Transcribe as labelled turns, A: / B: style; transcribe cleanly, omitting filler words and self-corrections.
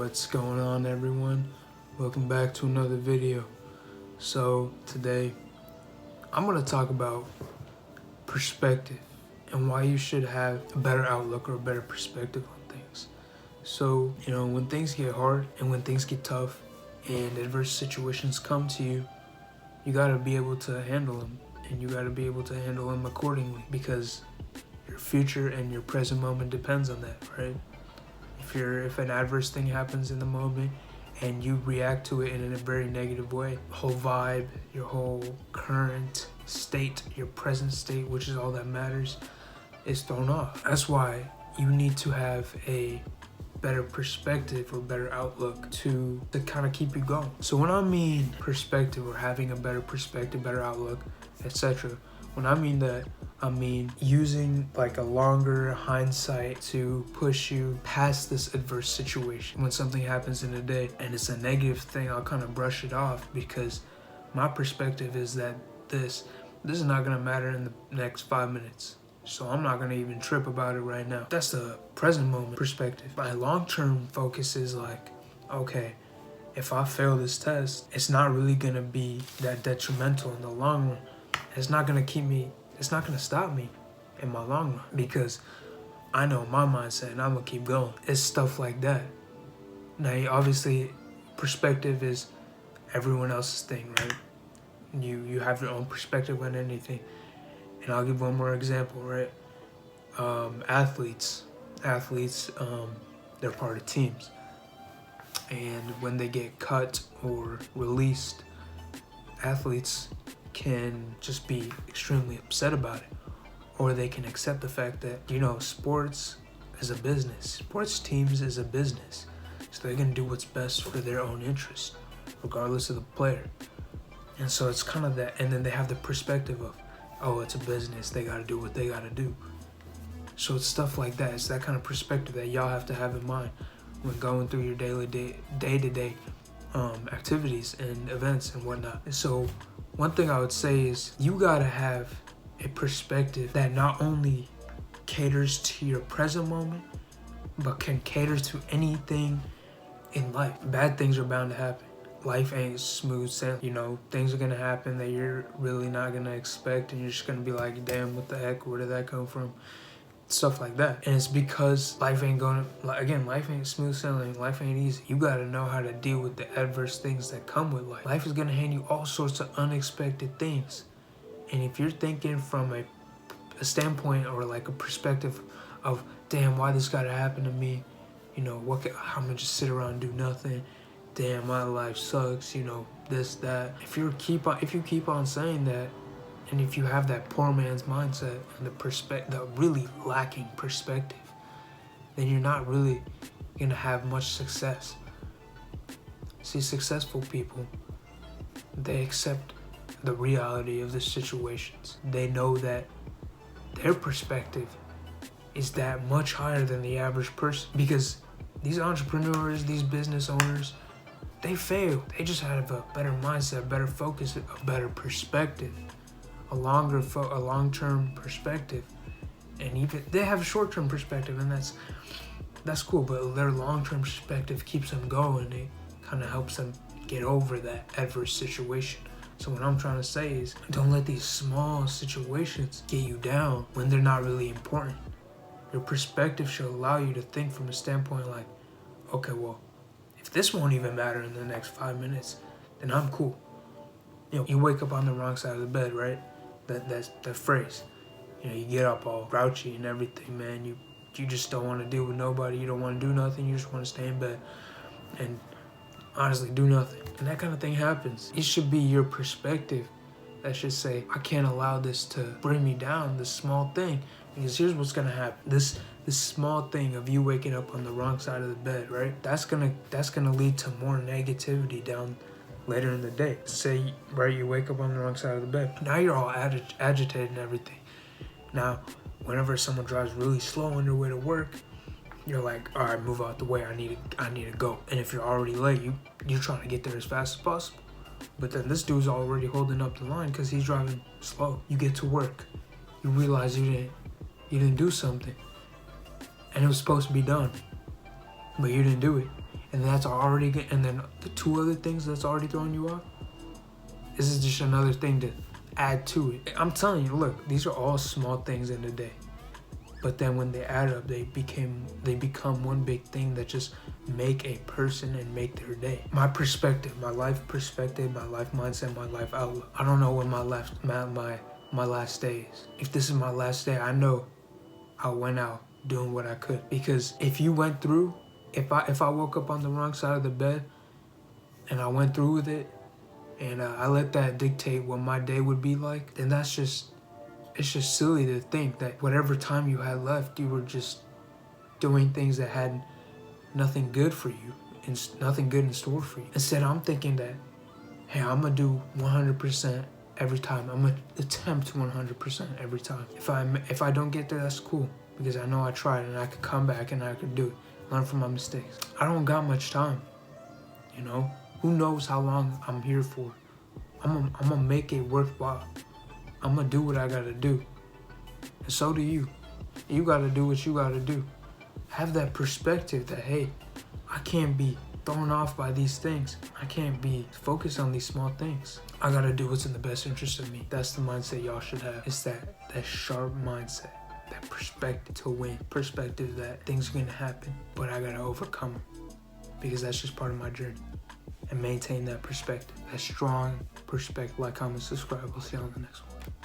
A: What's going on, everyone? Welcome back to another video. So today I'm going to talk about perspective and why you should have a better outlook or a better perspective on things. So, when things get hard and when things get tough and adverse situations come to you, you got to be able to handle them, and you got to be able to handle them accordingly, because your future and your present moment depends on that, right? If an adverse thing happens in the moment and you react to it in a very negative way, whole vibe, your whole current state, your present state, which is all that matters, is thrown off. That's why you need to have a better perspective or better outlook to kind of keep you going. So when I mean perspective or having a better perspective, better outlook, etc., when I mean that, I mean using like a longer hindsight to push you past this adverse situation. When something happens in a day and it's a negative thing, I'll kind of brush it off, because my perspective is that this is not going to matter in the next 5 minutes. So I'm not going to even trip about it right now. That's the present moment perspective. My long-term focus is like, okay, if I fail this test, it's not really going to be that detrimental in the long run. It's not going to stop me in my long run, because I know my mindset and I'm going to keep going. It's stuff like that. Now, obviously, perspective is everyone else's thing, right? You have your own perspective on anything. And I'll give one more example, right? Athletes, they're part of teams. And when they get cut or released, athletes can just be extremely upset about it. Or they can accept the fact that, sports is a business. Sports teams is a business. So they're going to do what's best for their own interest, regardless of the player. And so it's kind of that. And then they have the perspective of, oh, it's a business. They got to do what they got to do. So it's stuff like that. It's that kind of perspective that y'all have to have in mind when going through your day-to-day activities and events and whatnot. So one thing I would say is you got to have a perspective that not only caters to your present moment, but can cater to anything in life. Bad things are bound to happen. Life ain't smooth sailing. Things are going to happen that you're really not going to expect, and you're just going to be like, damn, what the heck? Where did that come from? Stuff like that. And it's because life ain't smooth sailing. Life ain't easy. You got to know how to deal with the adverse things that come with life. Life is going to hand you all sorts of unexpected things. And if you're thinking from a standpoint or like a perspective of, damn, why this got to happen to me? I'm going to just sit around and do nothing. Damn, my life sucks, this, that. If you keep on saying that, and if you have that poor man's mindset and the really lacking perspective, then you're not really gonna have much success. See, successful people, they accept the reality of the situations. They know that their perspective is that much higher than the average person, because these entrepreneurs, these business owners, they fail. They just have a better mindset, better focus, a better perspective, a long-term perspective. And even they have a short-term perspective, and that's cool, but their long-term perspective keeps them going. It kind of helps them get over that adverse situation. So what I'm trying to say is, don't let these small situations get you down when they're not really important. Your perspective should allow you to think from a standpoint like, okay, well, if this won't even matter in the next 5 minutes, then I'm cool. You wake up on the wrong side of the bed, right? That's that phrase. You get up all grouchy and everything, man. You just don't want to deal with nobody. You don't want to do nothing. You just want to stay in bed and honestly do nothing. And that kind of thing happens. It should be your perspective that should say, I can't allow this to bring me down, this small thing. Because here's what's going to happen. This small thing of you waking up on the wrong side of the bed, right? That's gonna lead to more negativity down later in the day. Say, right, you wake up on the wrong side of the bed. Now you're all agitated and everything. Now, whenever someone drives really slow on their way to work, you're like, all right, move out the way. I need to go. And if you're already late, you're trying to get there as fast as possible. But then this dude's already holding up the line because he's driving slow. You get to work. You realize you didn't do something. And it was supposed to be done. But you didn't do it. and that's already good. And then the two other things that's already throwing you off, this is just another thing to add to it. I'm telling you, look, these are all small things in the day, but then when they add up, they become one big thing that just make a person and make their day. My perspective, my life perspective, my life mindset, my life outlook. I don't know when my last day is. If this is my last day, I know I went out doing what I could. Because if you went through, if I woke up on the wrong side of the bed and I went through with it, and I let that dictate what my day would be like, then it's just silly to think that whatever time you had left, you were just doing things that had nothing good for you and nothing good in store for you. Instead, I'm thinking that, hey, I'm gonna do 100% every time. I'm gonna attempt 100% every time. If I don't get there, that's cool, because I know I tried and I could come back and I could do it. Learn from my mistakes. I don't got much time, you know? Who knows how long I'm here for? I'm gonna make it worthwhile. I'm gonna do what I gotta do. And so do you. You gotta do what you gotta do. Have that perspective that, hey, I can't be thrown off by these things. I can't be focused on these small things. I gotta do what's in the best interest of me. That's the mindset y'all should have. It's that sharp mindset, that perspective to win, perspective that things are gonna happen, but I gotta overcome them, because that's just part of my journey. And maintain that perspective, that strong perspective. Like, comment, subscribe. We'll see you on the next one.